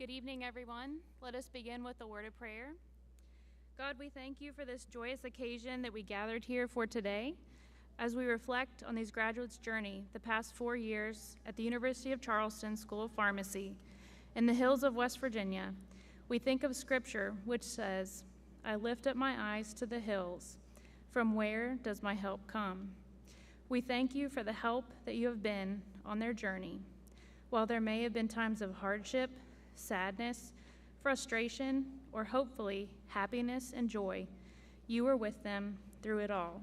Good evening, everyone. Let us begin with a word of prayer. God, we thank you for this joyous occasion that we gathered here for today. As we reflect on these graduates' journey the past 4 years at the University of Charleston School of Pharmacy in the hills of West Virginia, we think of Scripture, which says, "I lift up my eyes to the hills. From where does my help come?" We thank you for the help that you have been on their journey. While there may have been times of hardship, sadness, frustration, or hopefully happiness and joy, you were with them through it all.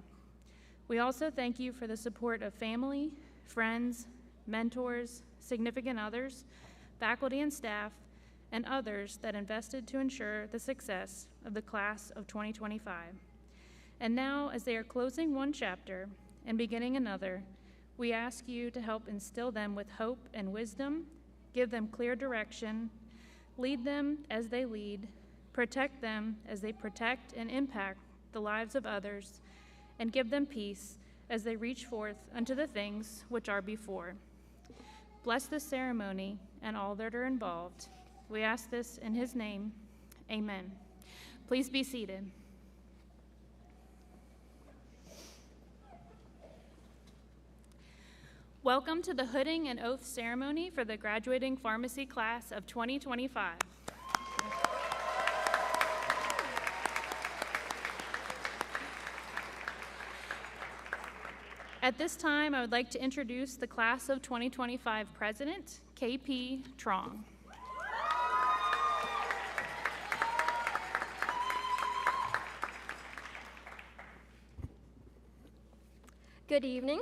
We also thank you for the support of family, friends, mentors, significant others, faculty and staff, and others that invested to ensure the success of the class of 2025. And now, as they are closing one chapter and beginning another, we ask you to help instill them with hope and wisdom, give them clear direction, lead them as they lead, protect them as they protect and impact the lives of others, and give them peace as they reach forth unto the things which are before. Bless this ceremony and all that are involved. We ask this in his name. Amen. Please be seated. Welcome to the hooding and oath ceremony for the graduating pharmacy class of 2025. At this time, I would like to introduce the class of 2025 president, KP Trong. Good evening,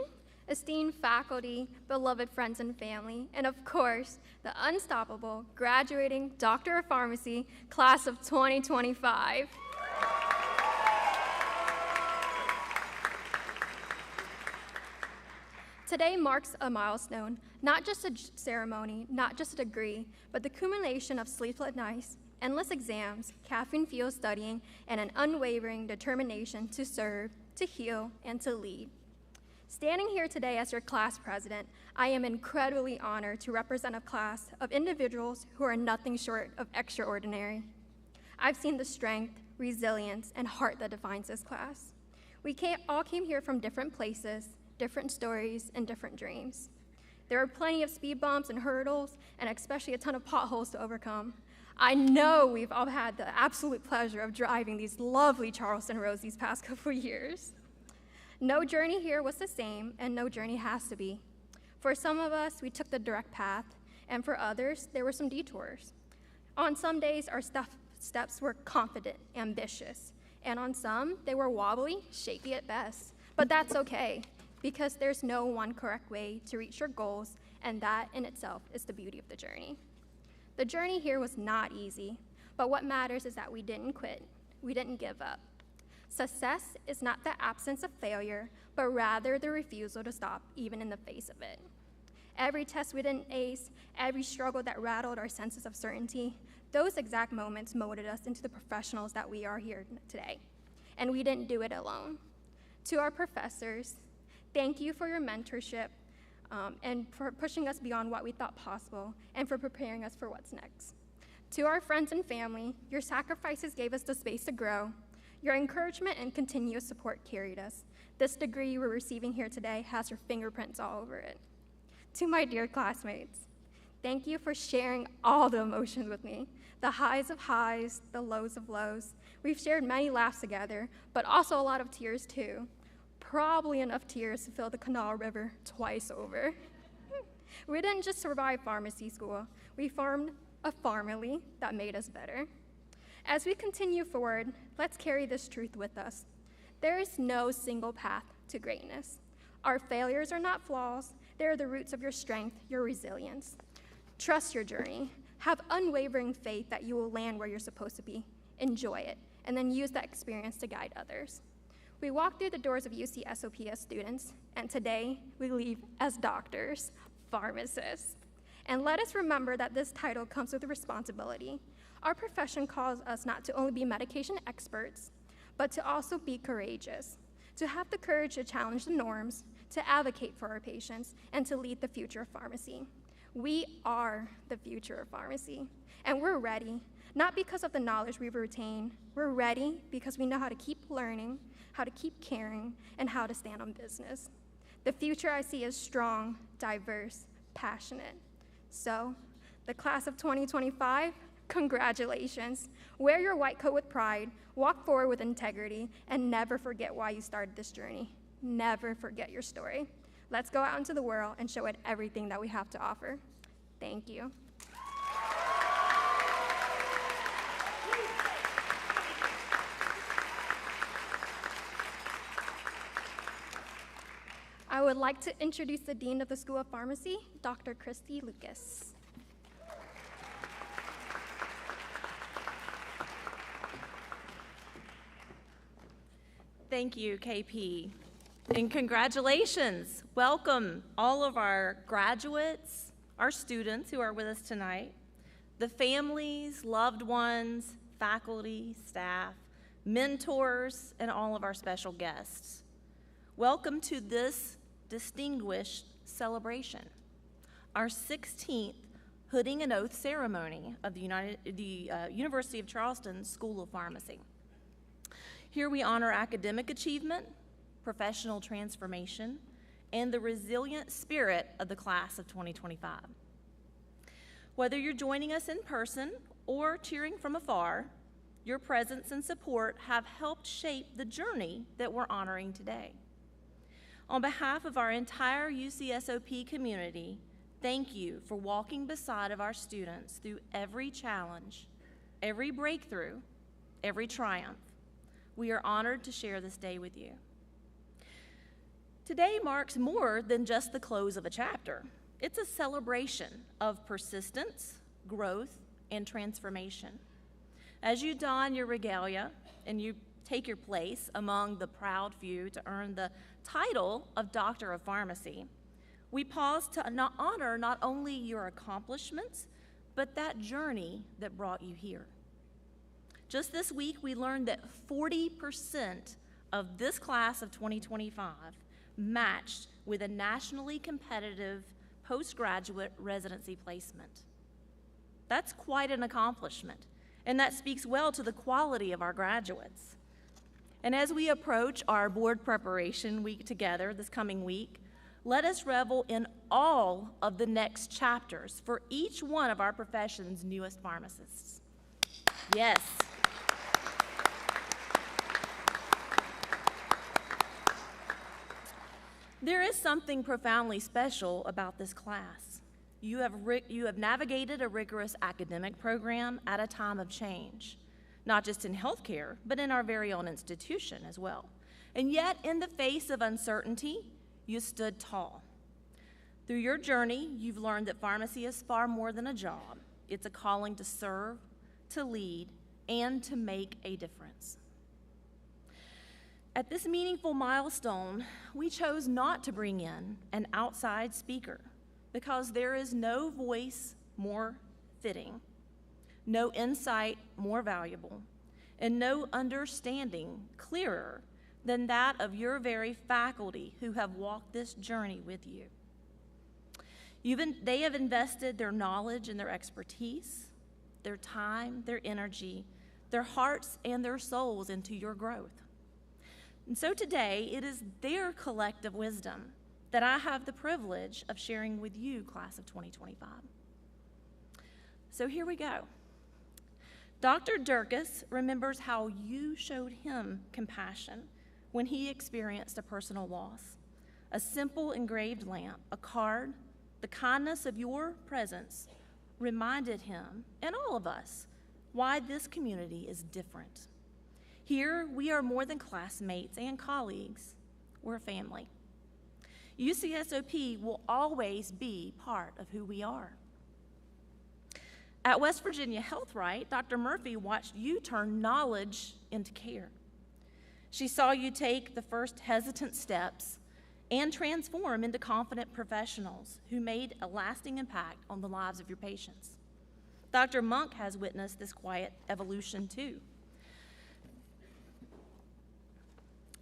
esteemed faculty, beloved friends and family, and of course, the unstoppable graduating Doctor of Pharmacy class of 2025. Today marks a milestone, not just a ceremony, not just a degree, but the accumulation of sleepless nights, endless exams, caffeine-fueled studying, and an unwavering determination to serve, to heal, and to lead. Standing here today as your class president, I am incredibly honored to represent a class of individuals who are nothing short of extraordinary. I've seen the strength, resilience, and heart that defines this class. We all came here from different places, different stories, and different dreams. There are plenty of speed bumps and hurdles, and especially a ton of potholes to overcome. I know we've all had the absolute pleasure of driving these lovely Charleston roads these past couple years. No journey here was the same, and no journey has to be. For some of us, we took the direct path, and for others, there were some detours. On some days, our steps were confident, ambitious, and on some, they were wobbly, shaky at best. But that's okay, because there's no one correct way to reach your goals, and that in itself is the beauty of the journey. The journey here was not easy, but what matters is that we didn't quit, we didn't give up. Success is not the absence of failure, but rather the refusal to stop, even in the face of it. Every test we didn't ace, every struggle that rattled our senses of certainty, those exact moments molded us into the professionals that we are here today. And we didn't do it alone. To our professors, thank you for your mentorship and for pushing us beyond what we thought possible and for preparing us for what's next. To our friends and family, your sacrifices gave us the space to grow. Your encouragement and continuous support carried us. This degree you are receiving here today has your fingerprints all over it. To my dear classmates, thank you for sharing all the emotions with me, the highs of highs, the lows of lows. We've shared many laughs together, but also a lot of tears too. Probably enough tears to fill the Canal River twice over. We didn't just survive pharmacy school, we formed a family that made us better. As we continue forward, let's carry this truth with us. There is no single path to greatness. Our failures are not flaws. They are the roots of your strength, your resilience. Trust your journey. Have unwavering faith that you will land where you're supposed to be. Enjoy it, and then use that experience to guide others. We walk through the doors of UCSOP as students, and today we leave as doctors, pharmacists. And let us remember that this title comes with a responsibility. Our profession calls us not to only be medication experts, but to also be courageous, to have the courage to challenge the norms, to advocate for our patients, and to lead the future of pharmacy. We are the future of pharmacy, and we're ready, not because of the knowledge we've retained. We're ready because we know how to keep learning, how to keep caring, and how to stand on business. The future I see is strong, diverse, passionate. So, the class of 2025, congratulations. Wear your white coat with pride, walk forward with integrity, and never forget why you started this journey. Never forget your story. Let's go out into the world and show it everything that we have to offer. Thank you. I would like to introduce the Dean of the School of Pharmacy, Dr. Christy Lucas. Thank you, KP. And congratulations. Welcome all of our graduates, our students who are with us tonight, the families, loved ones, faculty, staff, mentors, and all of our special guests. Welcome to this distinguished celebration, our 16th Hooding and Oath ceremony of the University of Charleston School of Pharmacy. Here we honor academic achievement, professional transformation, and the resilient spirit of the class of 2025. Whether you're joining us in person or cheering from afar, your presence and support have helped shape the journey that we're honoring today. On behalf of our entire UCSOP community, thank you for walking beside of our students through every challenge, every breakthrough, every triumph. We are honored to share this day with you. Today marks more than just the close of a chapter. It's a celebration of persistence, growth, and transformation. As you don your regalia and you take your place among the proud few to earn the title of Doctor of Pharmacy, we pause to honor not only your accomplishments, but that journey that brought you here. Just this week, we learned that 40% of this class of 2025 matched with a nationally competitive postgraduate residency placement. That's quite an accomplishment, and that speaks well to the quality of our graduates. And as we approach our board preparation week together this coming week, let us revel in all of the next chapters for each one of our profession's newest pharmacists. Yes. There is something profoundly special about this class. You have navigated a rigorous academic program at a time of change, not just in healthcare, but in our very own institution as well. And yet, in the face of uncertainty, you stood tall. Through your journey, you've learned that pharmacy is far more than a job. It's a calling to serve, to lead, and to make a difference. At this meaningful milestone, we chose not to bring in an outside speaker because there is no voice more fitting, no insight more valuable, and no understanding clearer than that of your very faculty who have walked this journey with you. They have invested their knowledge and their expertise, their time, their energy, their hearts, and their souls into your growth. And so today, it is their collective wisdom that I have the privilege of sharing with you, class of 2025. So here we go. Dr. Durkis remembers how you showed him compassion when he experienced a personal loss. A simple engraved lamp, a card, the kindness of your presence reminded him, and all of us, why this community is different. Here, we are more than classmates and colleagues. We're a family. UCSOP will always be part of who we are. At West Virginia Health Right, Dr. Murphy watched you turn knowledge into care. She saw you take the first hesitant steps and transform into confident professionals who made a lasting impact on the lives of your patients. Dr. Monk has witnessed this quiet evolution too.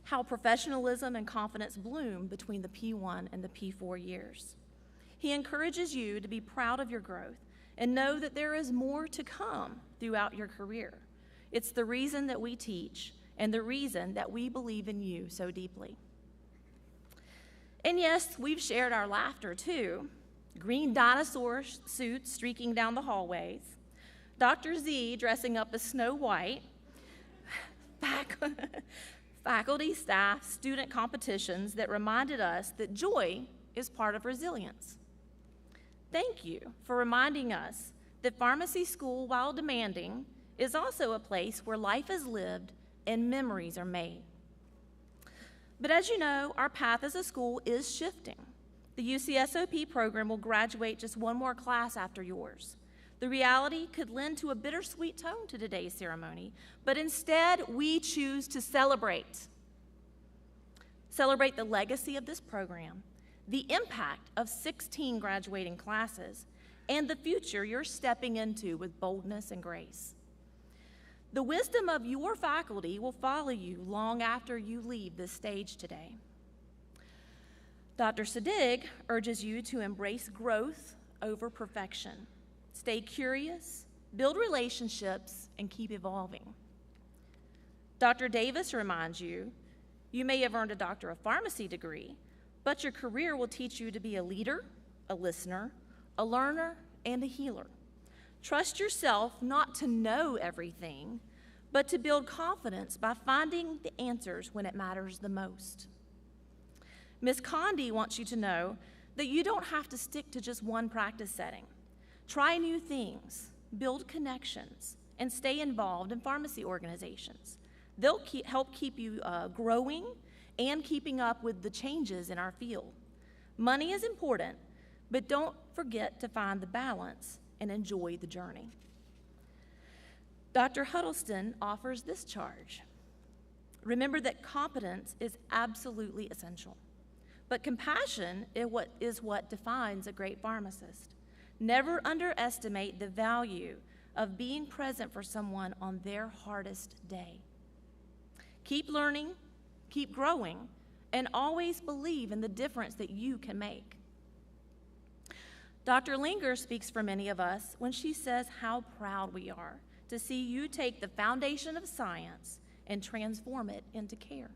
How professionalism and confidence bloom between the P1 and the P4 years. He encourages you to be proud of your growth and know that there is more to come throughout your career. It's the reason that we teach and the reason that we believe in you so deeply. And yes, we've shared our laughter too. Green dinosaur suits streaking down the hallways, Dr. Z dressing up as Snow White, faculty, staff, student competitions that reminded us that joy is part of resilience. Thank you for reminding us that pharmacy school, while demanding, is also a place where life is lived and memories are made. But as you know, our path as a school is shifting. The UCSOP program will graduate just one more class after yours. The reality could lend to a bittersweet tone to today's ceremony, but instead we choose to celebrate. Celebrate the legacy of this program, the impact of 16 graduating classes, and the future you're stepping into with boldness and grace. The wisdom of your faculty will follow you long after you leave this stage today. Dr. Sadig urges you to embrace growth over perfection. Stay curious, build relationships, and keep evolving. Dr. Davis reminds you, you may have earned a Doctor of Pharmacy degree, but your career will teach you to be a leader, a listener, a learner, and a healer. Trust yourself not to know everything, but to build confidence by finding the answers when it matters the most. Ms. Condi wants you to know that you don't have to stick to just one practice setting. Try new things, build connections, and stay involved in pharmacy organizations. They'll help keep you growing and keeping up with the changes in our field. Money is important, but don't forget to find the balance and enjoy the journey. Dr. Huddleston offers this charge. Remember that competence is absolutely essential, but compassion is what defines a great pharmacist. Never underestimate the value of being present for someone on their hardest day. Keep learning, keep growing, and always believe in the difference that you can make. Dr. Linger speaks for many of us when she says how proud we are to see you take the foundation of science and transform it into care.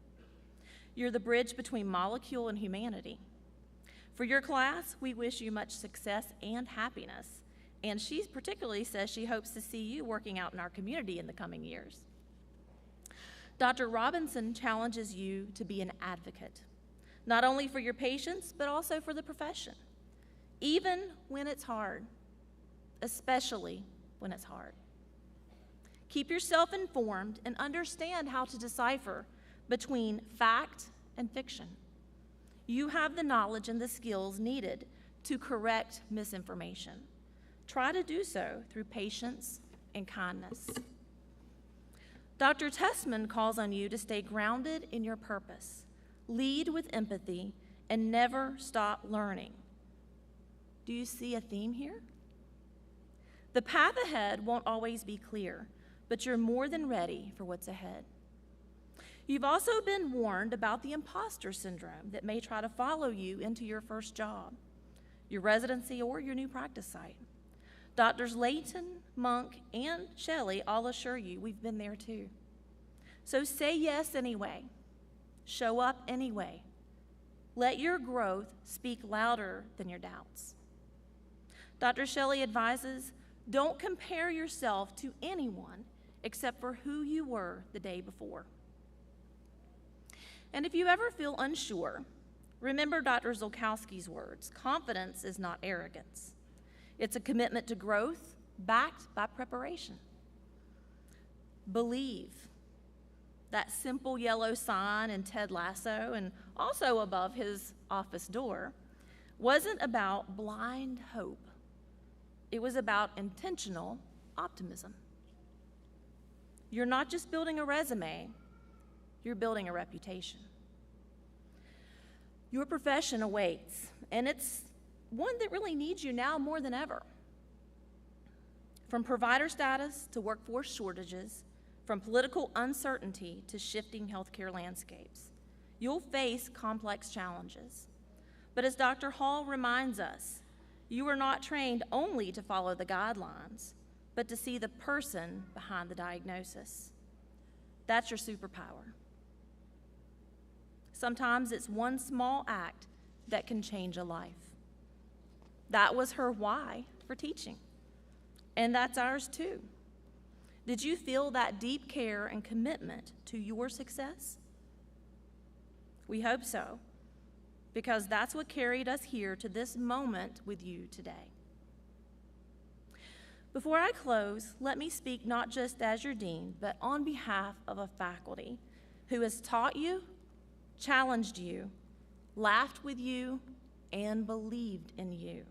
You're the bridge between molecule and humanity. For your class, we wish you much success and happiness, and she particularly says she hopes to see you working out in our community in the coming years. Dr. Robinson challenges you to be an advocate, not only for your patients, but also for the profession, even when it's hard, especially when it's hard. Keep yourself informed and understand how to decipher between fact and fiction. You have the knowledge and the skills needed to correct misinformation. Try to do so through patience and kindness. Dr. Tessman calls on you to stay grounded in your purpose, lead with empathy, and never stop learning. Do you see a theme here? The path ahead won't always be clear, but you're more than ready for what's ahead. You've also been warned about the imposter syndrome that may try to follow you into your first job, your residency, or your new practice site. Doctors Layton, Monk, and Shelley all assure you we've been there too. So say yes anyway. Show up anyway. Let your growth speak louder than your doubts. Dr. Shelley advises, don't compare yourself to anyone except for who you were the day before. And if you ever feel unsure, remember Dr. Zolkowski's words, confidence is not arrogance. It's a commitment to growth backed by preparation. Believe. That simple yellow sign in Ted Lasso and also above his office door wasn't about blind hope. It was about intentional optimism. You're not just building a resume, you're building a reputation. Your profession awaits, and it's one that really needs you now more than ever. From provider status to workforce shortages, from political uncertainty to shifting healthcare landscapes, you'll face complex challenges. But as Dr. Hall reminds us, You are not trained only to follow the guidelines, but to see the person behind the diagnosis. That's your superpower. Sometimes it's one small act that can change a life. That was her why for teaching, and that's ours too. Did you feel that deep care and commitment to your success? We hope so, because that's what carried us here to this moment with you today. Before I close, let me speak not just as your dean, but on behalf of a faculty who has taught you, challenged you, laughed with you, and believed in you.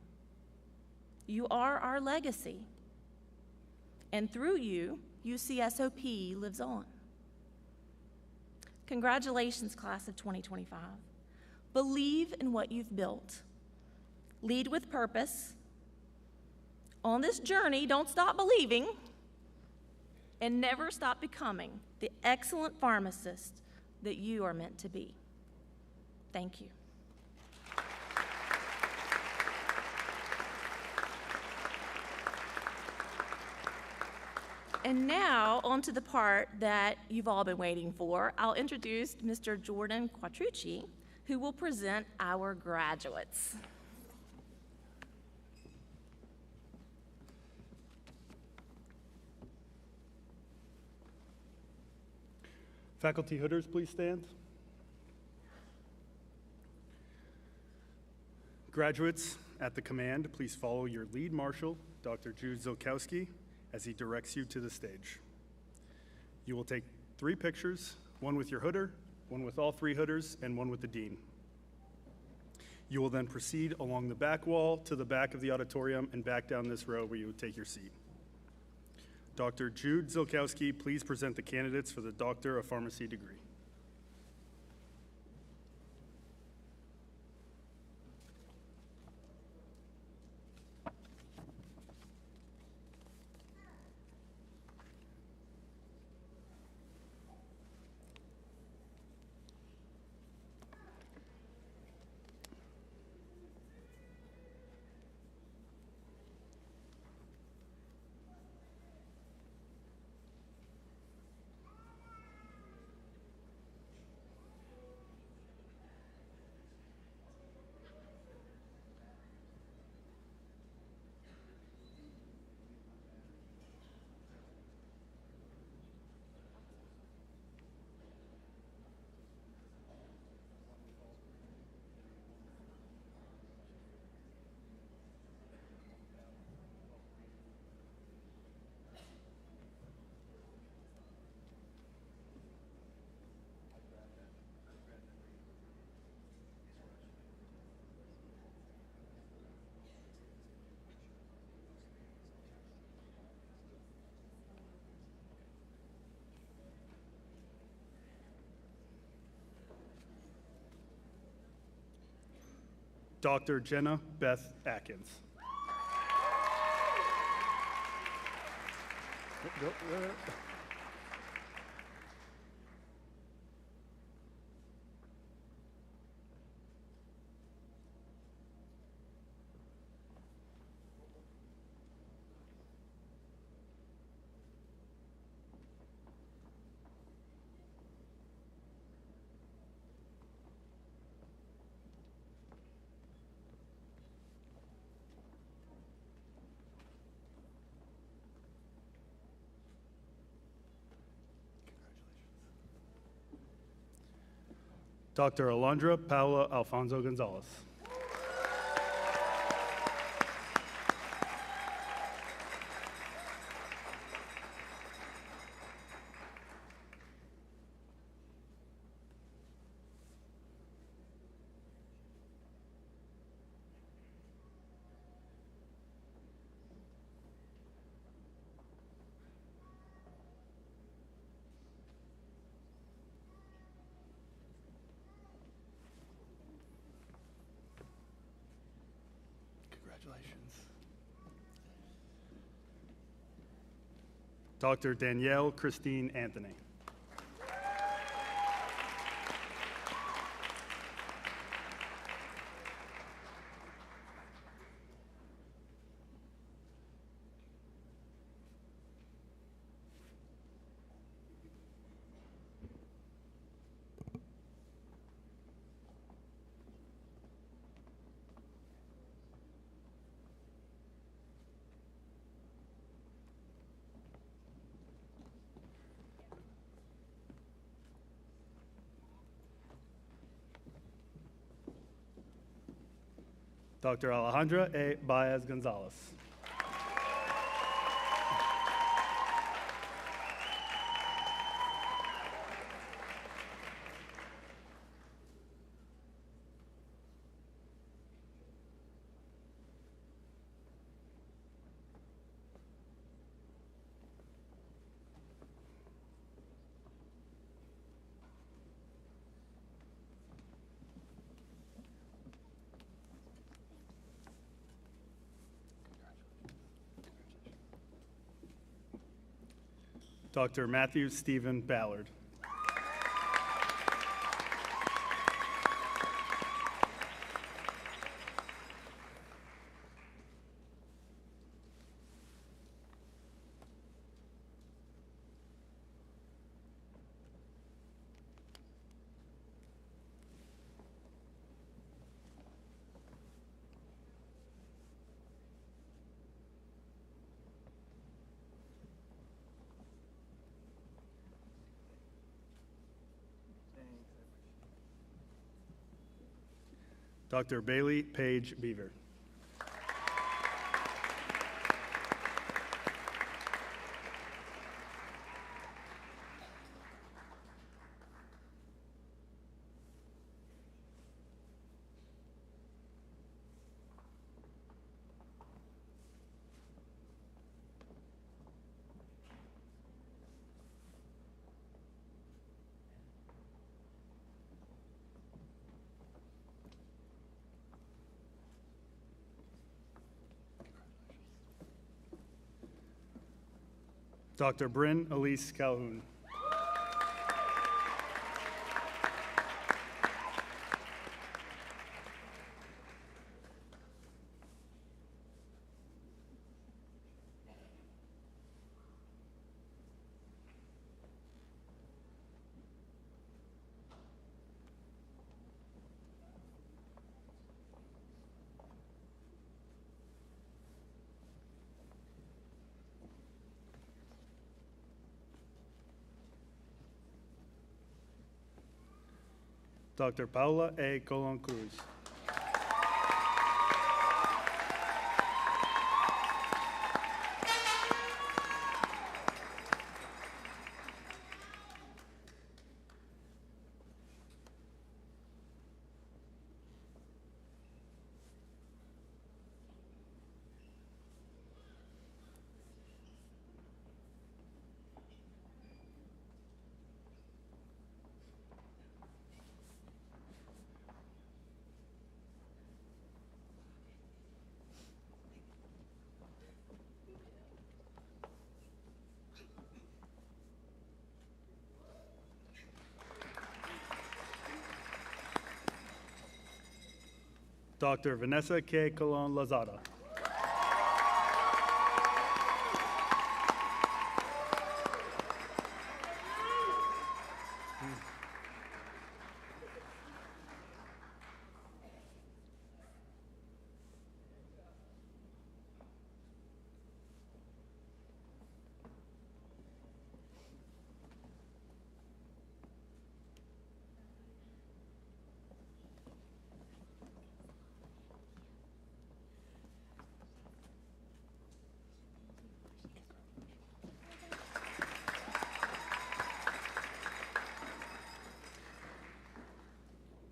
You are our legacy, and through you, UCSOP lives on. Congratulations, class of 2025. Believe in what you've built. Lead with purpose. On this journey, don't stop believing, and never stop becoming the excellent pharmacist that you are meant to be. Thank you. And now, on to the part that you've all been waiting for. I'll introduce Mr. Jordan Quattrucci, who will present our graduates. Faculty hooders, please stand. Graduates, at the command, please follow your lead marshal, Dr. Jude Zilkowski, as he directs you to the stage. You will take 3 pictures, one with your hooder, one with all 3 hooders, and one with the dean. You will then proceed along the back wall to the back of the auditorium and back down this row where you would take your seat. Dr. Jude Zilkowski, please present the candidates for the Doctor of Pharmacy degree. Dr. Jenna Beth Atkins. Dr. Alondra Paula Alfonso Gonzalez. Dr. Danielle Christine Anthony. Dr. Alejandra A. Baez Gonzalez. Dr. Matthew Stephen Ballard. Dr. Bailey Page Beaver. Dr. Bryn Elise Calhoun. Dr. Paula A. Colon Cruz. Dr. Vanessa K. Colon Lazada.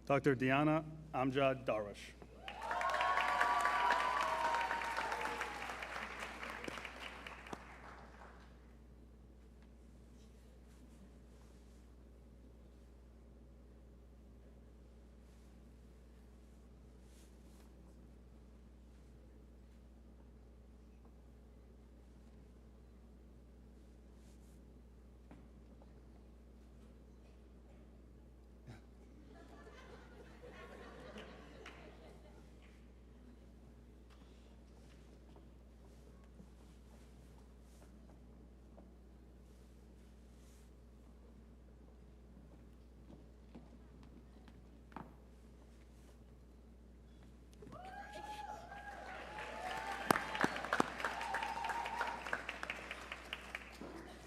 Dr. Diana Amjad Darwish.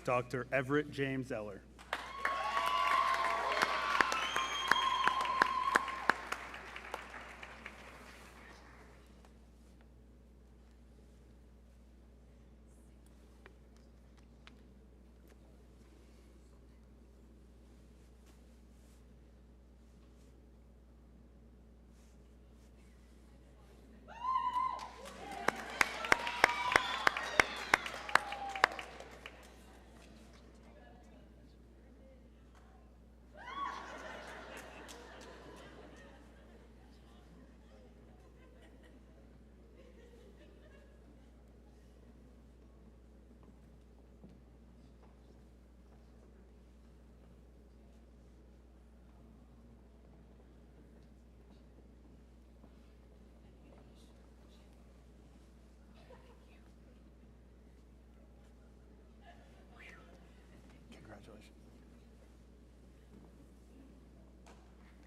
Dr. Everett James Eller.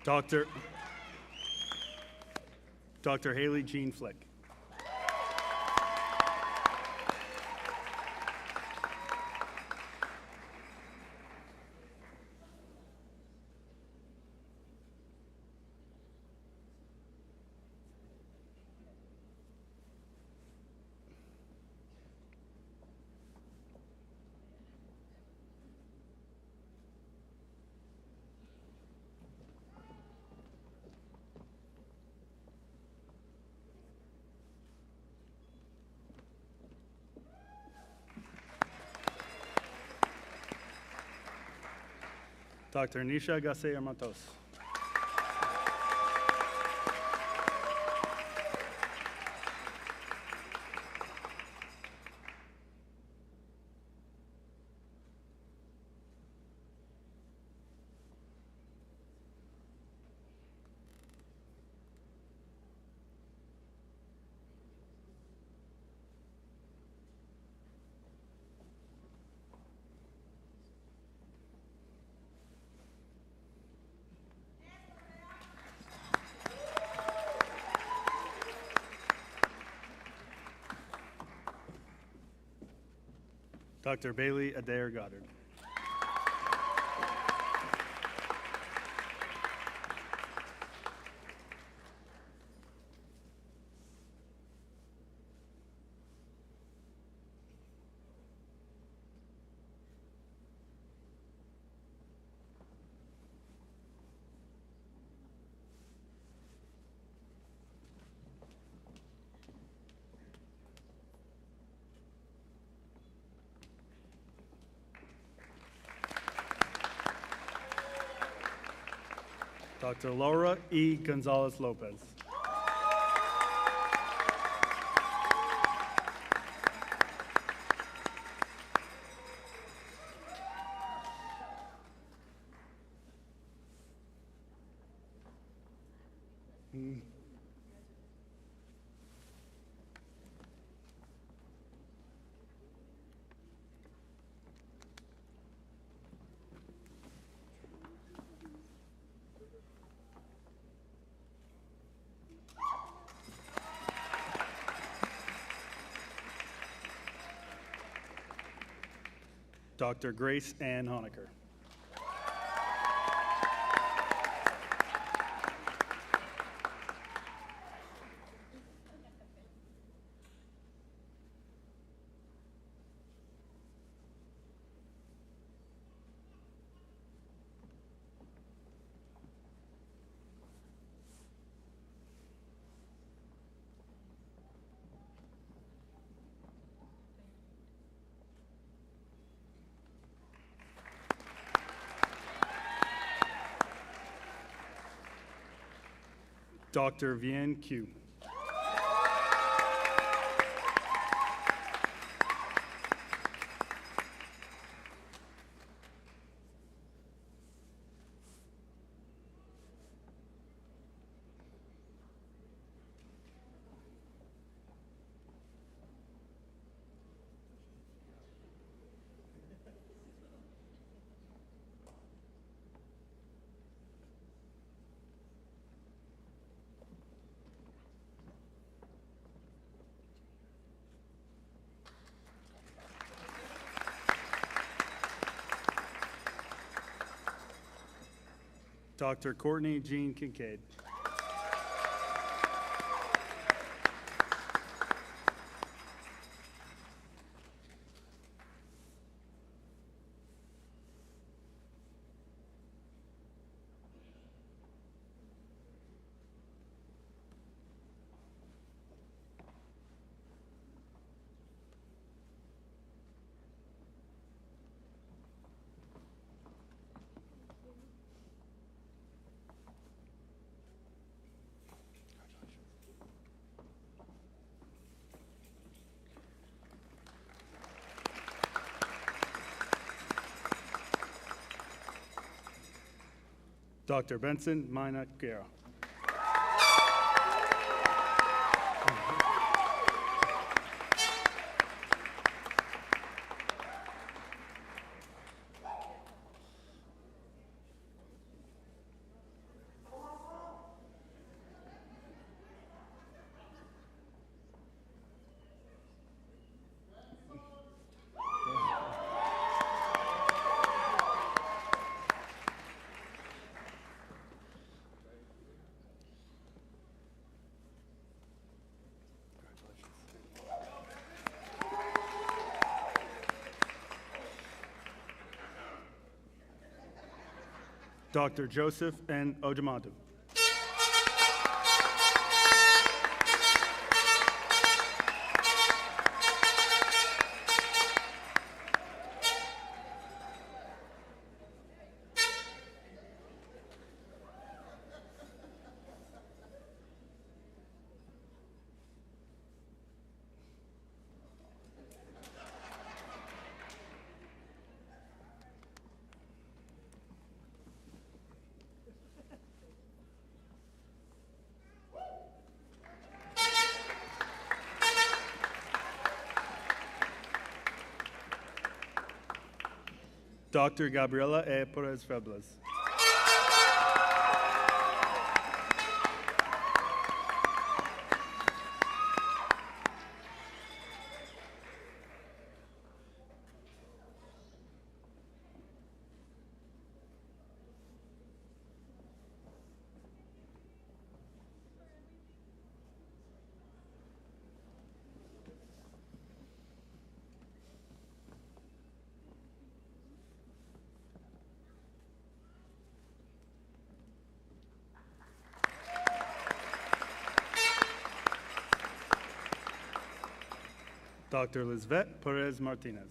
Dr. Haley Jean Flick. Dr. Nisha Gase Matos. Dr. Bailey Adair Goddard. Dr. Laura E. Gonzalez Lopez. Dr. Grace Ann Honecker. Dr. Vien Q. Dr. Courtney Jean Kincaid. Dr. Benson Mina Guerra. Dr. Joseph N. Ojamadu. Dr. Gabriela E. Perez Febles. Dr. Lizvette Perez Martinez.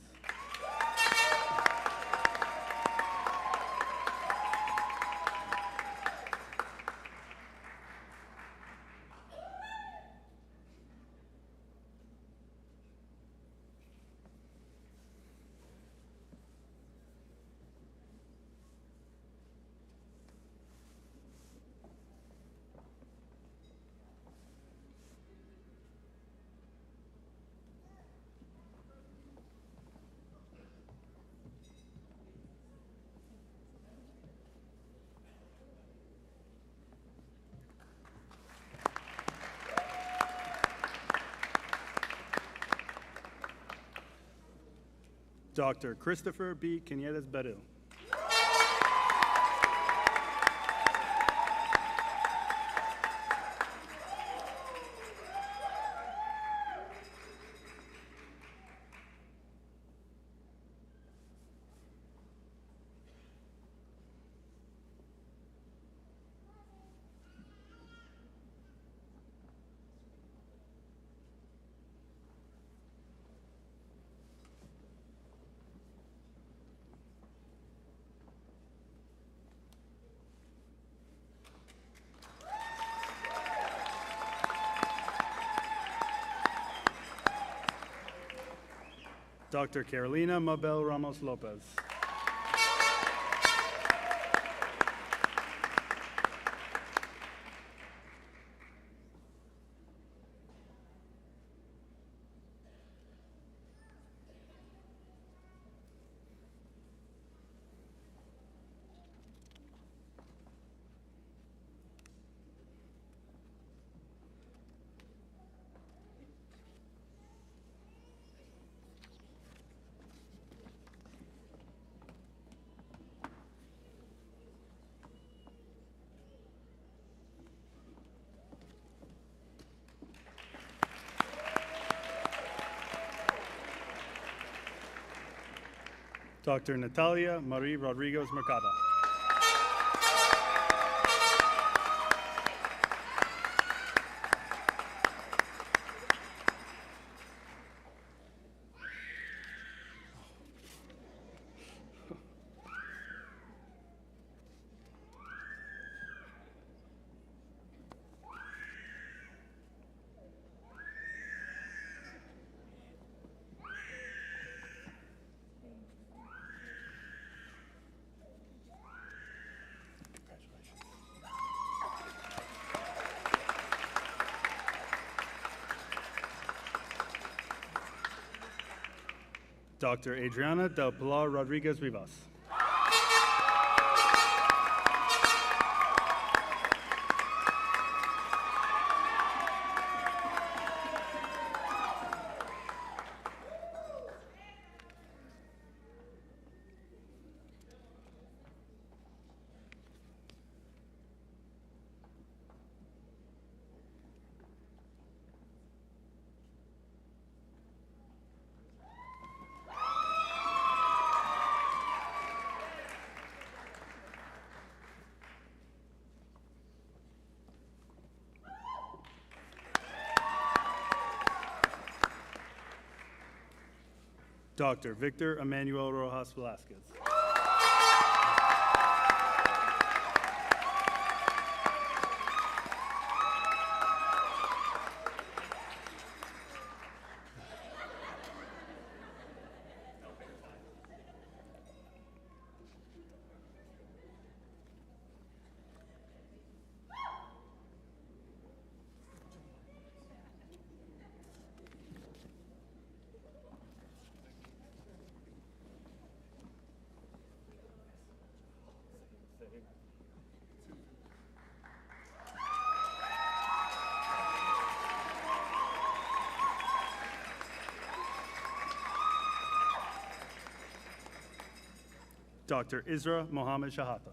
Dr. Christopher B. Quinez Beru. Dr. Carolina Mabel Ramos Lopez. Dr. Natalia Marie Rodriguez Mercado. Dr. Adriana Del Pilar Rodriguez Vivas. Dr. Victor Emmanuel Rojas Velasquez. Dr. Isra Mohammed Shahata.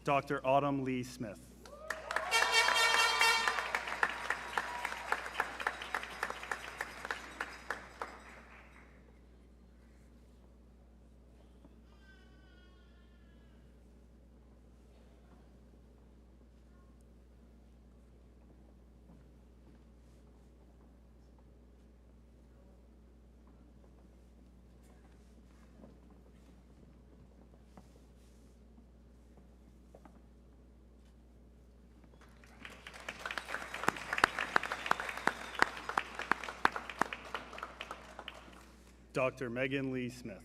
Dr. Autumn Lee Smith. Dr. Megan Lee Smith.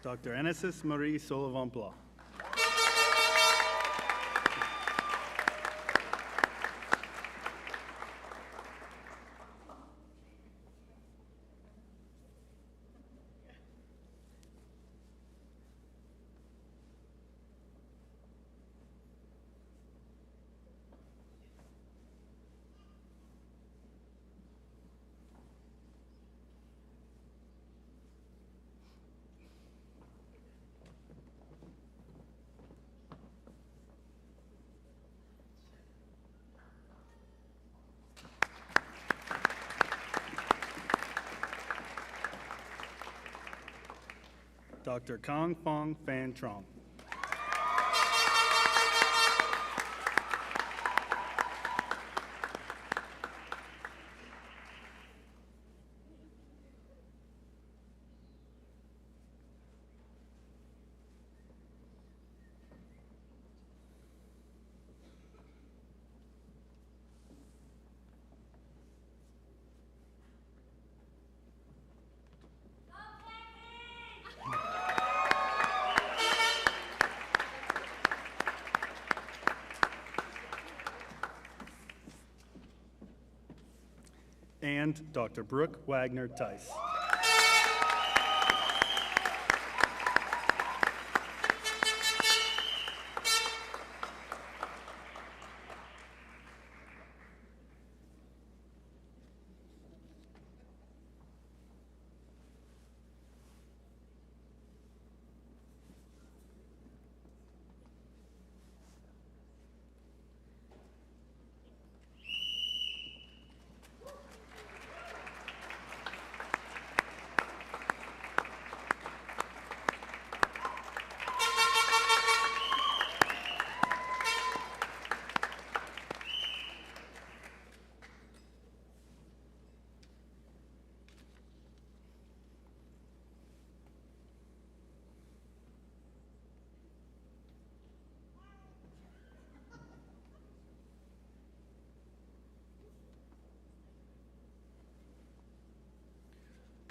Dr. Enesis Marie Sullivan-Blah. Dr. Kang Fong Phan Trong. And Dr. Brooke Wagner Tice.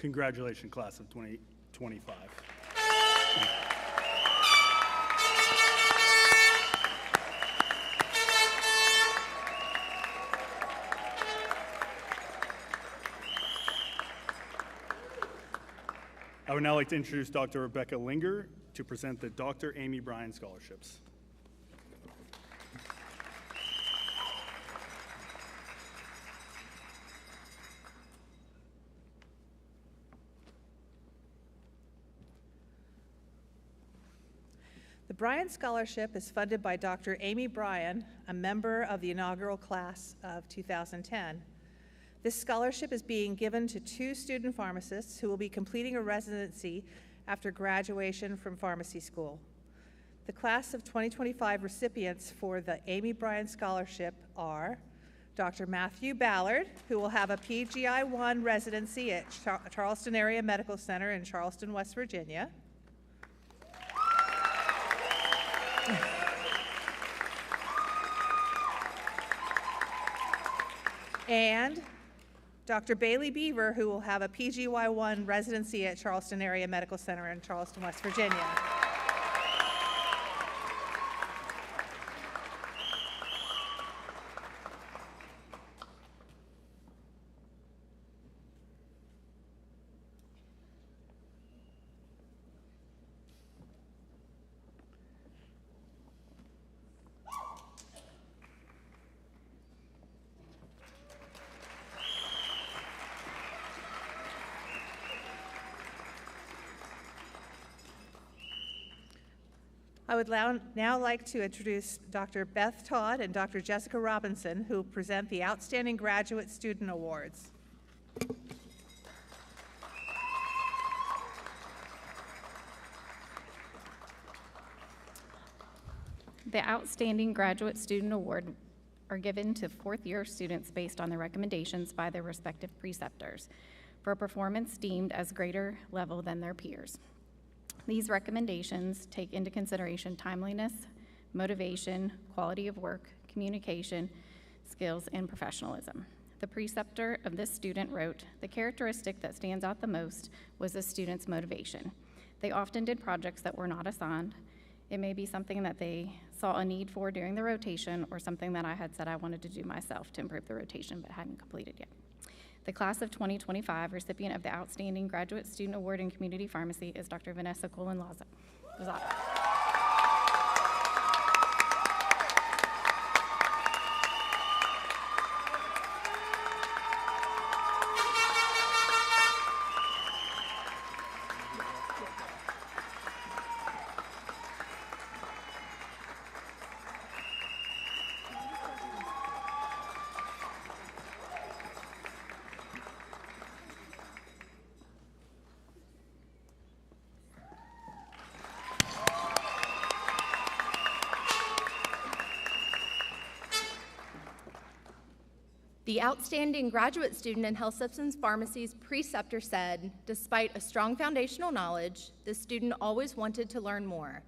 Congratulations, class of 2025. I would now like to introduce Dr. Rebecca Linger to present the Dr. Amy Bryan Scholarships. The Bryan Scholarship is funded by Dr. Amy Bryan, a member of the inaugural class of 2010. This scholarship is being given to 2 student pharmacists who will be completing a residency after graduation from pharmacy school. The class of 2025 recipients for the Amy Bryan Scholarship are Dr. Matthew Ballard, who will have a PGI-1 residency at Charleston Area Medical Center in Charleston, West Virginia. And Dr. Bailey Beaver, who will have a PGY-1 residency at Charleston Area Medical Center in Charleston, West Virginia. I would now like to introduce Dr. Beth Todd and Dr. Jessica Robinson, who present the Outstanding Graduate Student Awards. The Outstanding Graduate Student Award are given to fourth-year students based on their recommendations by their respective preceptors for a performance deemed as greater level than their peers. These recommendations take into consideration timeliness, motivation, quality of work, communication, skills, and professionalism. The preceptor of this student wrote, "The characteristic that stands out the most was the student's motivation. They often did projects that were not assigned. It may be something that they saw a need for during the rotation or something that I had said I wanted to do myself to improve the rotation but hadn't completed yet." The class of 2025 recipient of the Outstanding Graduate Student Award in Community Pharmacy is Dr. Vanessa Colon-Lozada. The outstanding graduate student in health substance pharmacy's preceptor said, despite a strong foundational knowledge, the student always wanted to learn more,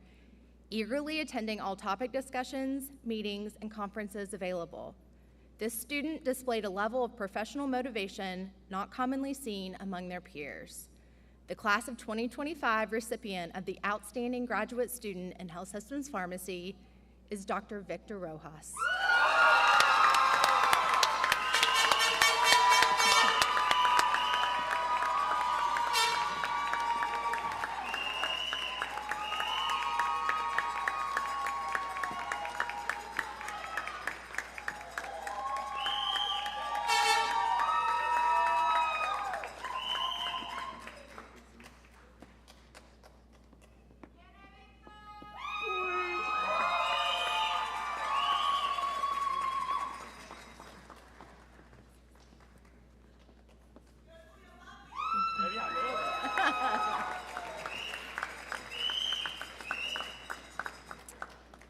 eagerly attending all topic discussions, meetings, and conferences available. This student displayed a level of professional motivation not commonly seen among their peers. The class of 2025 recipient of the Outstanding Graduate Student in Health Systems Pharmacy is Dr. Victor Rojas.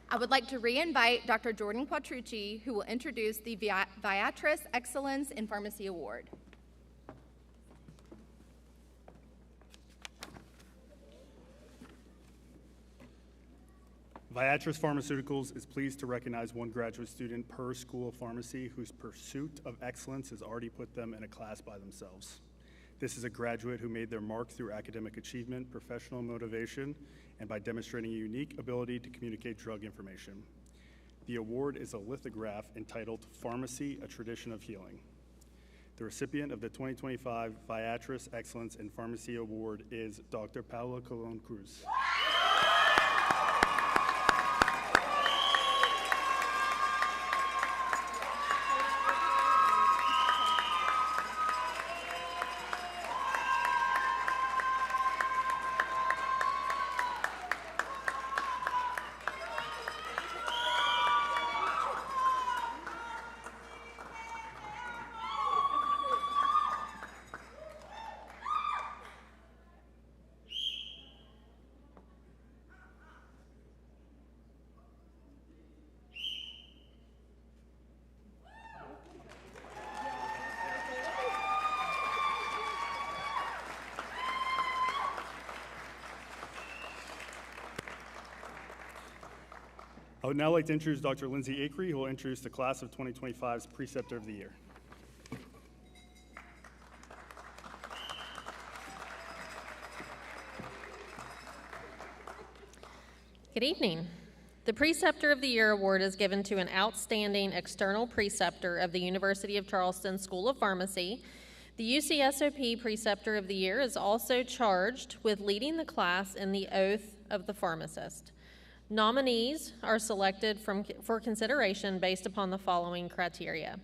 I would like to re-invite Dr. Jordan Quattrucci, who will introduce the Viatris Excellence in Pharmacy Award. Viatris Pharmaceuticals is pleased to recognize one graduate student per school of pharmacy whose pursuit of excellence has already put them in a class by themselves. This is a graduate who made their mark through academic achievement, professional motivation, and by demonstrating a unique ability to communicate drug information. The award is a lithograph entitled Pharmacy, A Tradition of Healing. The recipient of the 2025 Viatris Excellence in Pharmacy Award is Dr. Paula Colon Cruz. I would now like to introduce Dr. Lindsay Acree, who will introduce the class of 2025's Preceptor of the Year. Good evening. The Preceptor of the Year award is given to an outstanding external preceptor of the University of Charleston School of Pharmacy. The UCSOP Preceptor of the Year is also charged with leading the class in the oath of the pharmacist. Nominees are selected for consideration based upon the following criteria: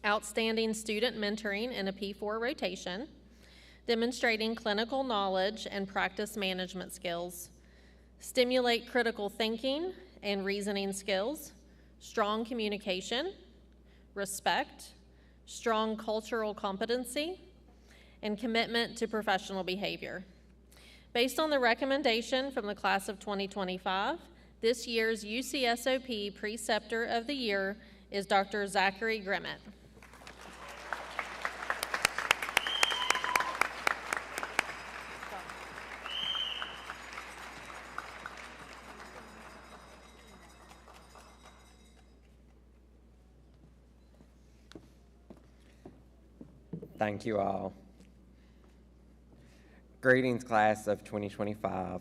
outstanding student mentoring in a P4 rotation, demonstrating clinical knowledge and practice management skills, stimulate critical thinking and reasoning skills, strong communication, respect, strong cultural competency, and commitment to professional behavior. Based on the recommendation from the class of 2025, this year's UCSOP Preceptor of the Year is Dr. Zachary Grimmett. Thank you all. Greetings, class of 2025.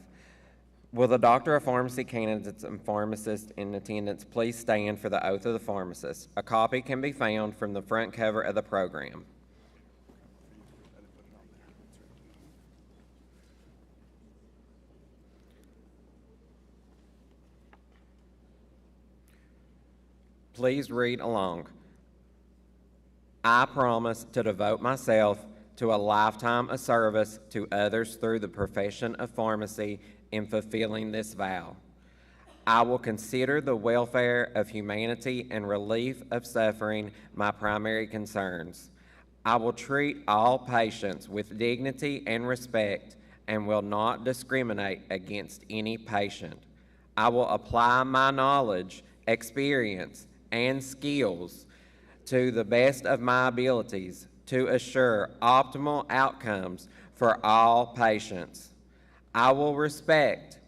Will the Doctor of Pharmacy candidates and pharmacists in attendance please stand for the oath of the pharmacist? A copy can be found from the front cover of the program. Please read along. I promise to devote myself to a lifetime of service to others through the profession of pharmacy in fulfilling this vow. I will consider the welfare of humanity and relief of suffering my primary concerns. I will treat all patients with dignity and respect and will not discriminate against any patient. I will apply my knowledge, experience, and skills to the best of my abilities to assure optimal outcomes for all patients. I will respect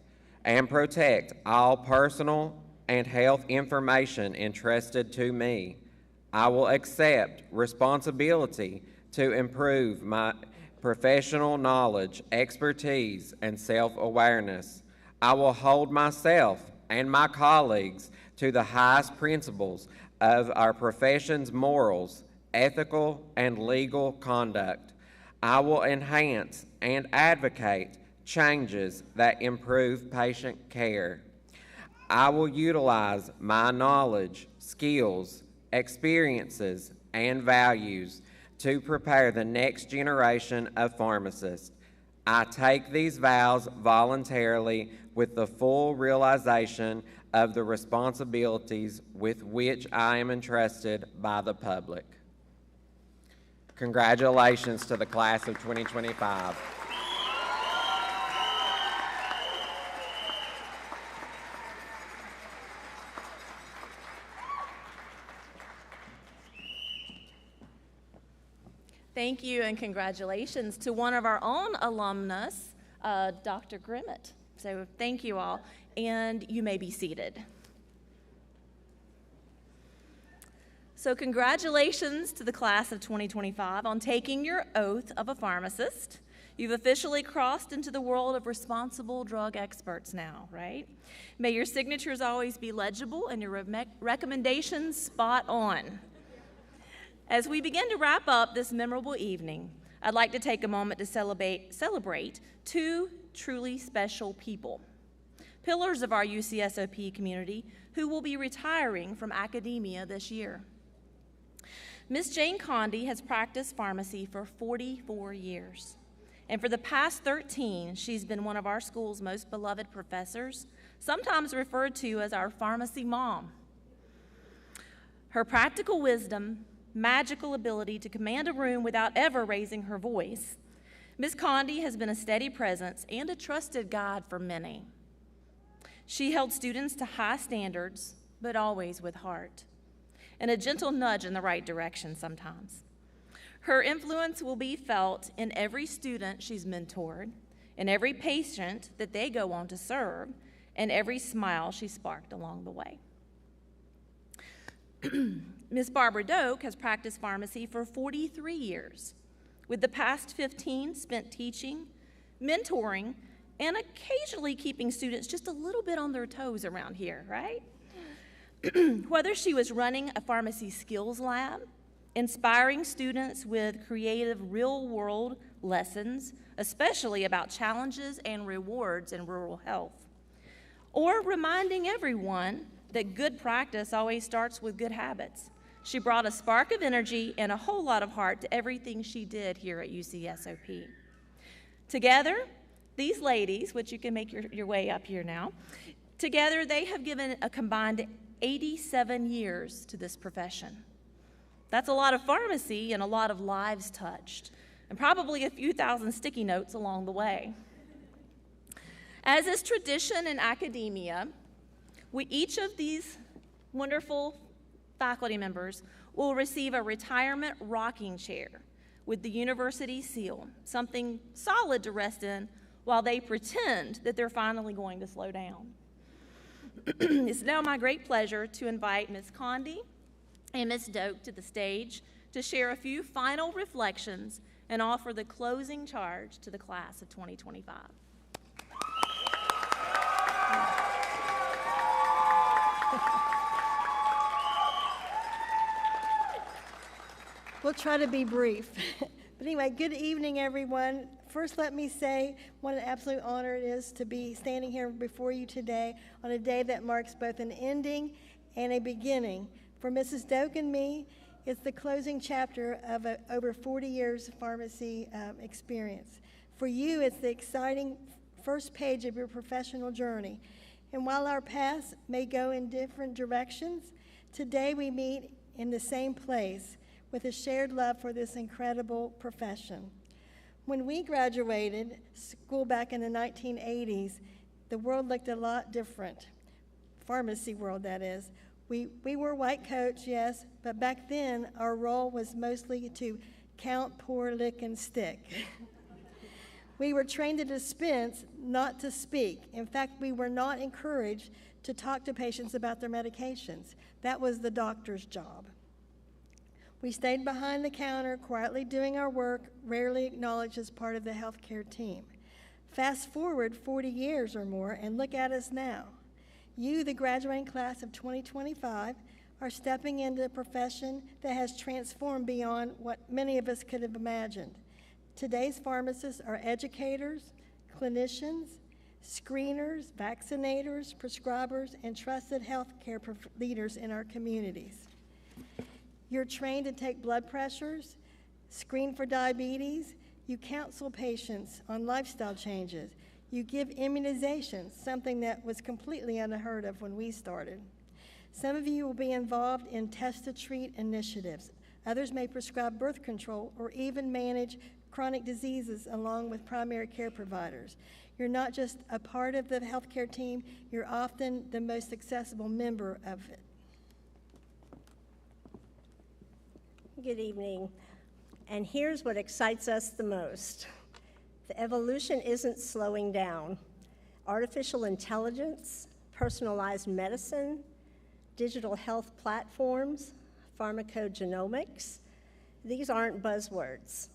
and protect all personal and health information entrusted to me. I will accept responsibility to improve my professional knowledge, expertise, and self-awareness. I will hold myself and my colleagues to the highest principles of our profession's morals, ethical, and legal conduct. I will enhance and advocate changes that improve patient care. I will utilize my knowledge, skills, experiences, and values to prepare the next generation of pharmacists. I take these vows voluntarily with the full realization of the responsibilities with which I am entrusted by the public. Congratulations to the class of 2025. Thank you and congratulations to one of our own alumnus, Dr. Grimmett. So thank you all, and you may be seated. So congratulations to the class of 2025 on taking your oath of a pharmacist. You've officially crossed into the world of responsible drug experts now, right? May your signatures always be legible and your recommendations spot on. As we begin to wrap up this memorable evening, I'd like to take a moment to celebrate two truly special people, pillars of our UCSOP community who will be retiring from academia this year. Ms. Jane Condy has practiced pharmacy for 44 years. And for the past 13, she's been one of our school's most beloved professors, sometimes referred to as our pharmacy mom. Her practical wisdom, magical ability to command a room without ever raising her voice, Ms. Condy has been a steady presence and a trusted guide for many. She held students to high standards, but always with heart, and a gentle nudge in the right direction sometimes. Her influence will be felt in every student she's mentored, in every patient that they go on to serve, and every smile she sparked along the way. Ms. Barbara Doak has practiced pharmacy for 43 years, with the past 15 spent teaching, mentoring, and occasionally keeping students just a little bit on their toes around here, right? Whether she was running a pharmacy skills lab, inspiring students with creative real-world lessons, especially about challenges and rewards in rural health, or reminding everyone that good practice always starts with good habits. She brought a spark of energy and a whole lot of heart to everything she did here at UCSOP. Together, these ladies, which you can make your way up here now, together they have given a combined 87 years to this profession. That's a lot of pharmacy and a lot of lives touched, and probably a few thousand sticky notes along the way. As is tradition in academia, each of these wonderful faculty members will receive a retirement rocking chair with the university seal, something solid to rest in while they pretend that they're finally going to slow down. It's now my great pleasure to invite Ms. Condy and Ms. Doak to the stage to share a few final reflections and offer the closing charge to the class of 2025. We'll try to be brief. But anyway, good evening, everyone. First, let me say what an absolute honor it is to be standing here before you today on a day that marks both an ending and a beginning. For Mrs. Doak and me, it's the closing chapter of over 40 years of pharmacy experience. For you, it's the exciting first page of your professional journey. And while our paths may go in different directions, today we meet in the same place with a shared love for this incredible profession. When we graduated school back in the 1980s, the world looked a lot different. Pharmacy world, that is. We wore white coats, yes, but back then our role was mostly to count, pour, lick, and stick. We were trained to dispense, not to speak. In fact, we were not encouraged to talk to patients about their medications. That was the doctor's job. We stayed behind the counter, quietly doing our work, rarely acknowledged as part of the healthcare team. Fast forward 40 years or more, and look at us now. You, the graduating class of 2025, are stepping into a profession that has transformed beyond what many of us could have imagined. Today's pharmacists are educators, clinicians, screeners, vaccinators, prescribers, and trusted healthcare leaders in our communities. You're trained to take blood pressures, screen for diabetes, you counsel patients on lifestyle changes, you give immunizations, something that was completely unheard of when we started. Some of you will be involved in test-to-treat initiatives. Others may prescribe birth control or even manage chronic diseases along with primary care providers. You're not just a part of the healthcare team, you're often the most accessible member of it. Good evening. And here's what excites us the most. The evolution isn't slowing down. Artificial intelligence, personalized medicine, digital health platforms, pharmacogenomics. These aren't buzzwords.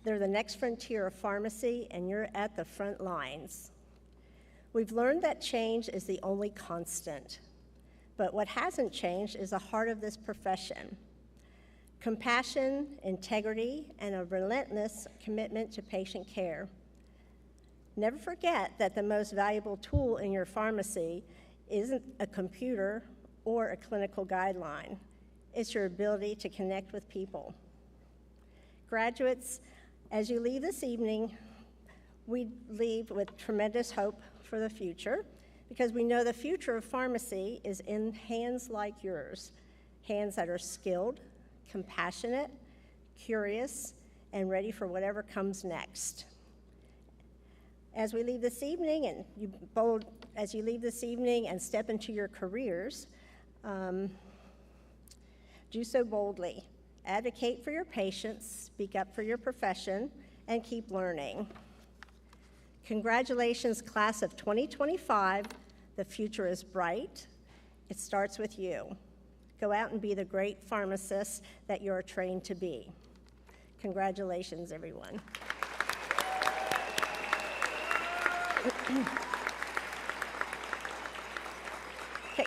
They're the next frontier of pharmacy, and you're at the front lines. We've learned that change is the only constant, but what hasn't changed is the heart of this profession. Compassion, integrity, and a relentless commitment to patient care. Never forget that the most valuable tool in your pharmacy isn't a computer or a clinical guideline. It's your ability to connect with people. Graduates, as you leave this evening, we leave with tremendous hope for the future, because we know the future of pharmacy is in hands like yours, hands that are skilled, compassionate, curious, and ready for whatever comes next. As we leave this evening, and step into your careers, do so boldly. Advocate for your patients, speak up for your profession, and keep learning. Congratulations, class of 2025. The future is bright. It starts with you. Go out and be the great pharmacist that you're trained to be. Congratulations, everyone. Okay.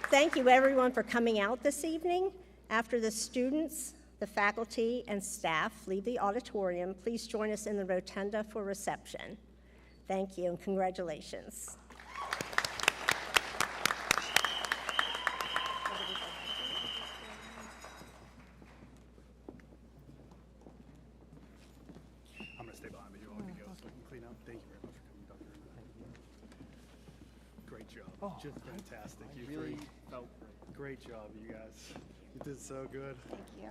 Thank you, everyone, for coming out this evening. After the students, the faculty, and staff leave the auditorium, please join us in the rotunda for reception. Thank you, and congratulations. I'm going to stay behind, but you want me to go so I can clean up? Thank you very much for coming, Dr. Great job. Just fantastic. You really felt great job, you guys. You did so good. Thank you.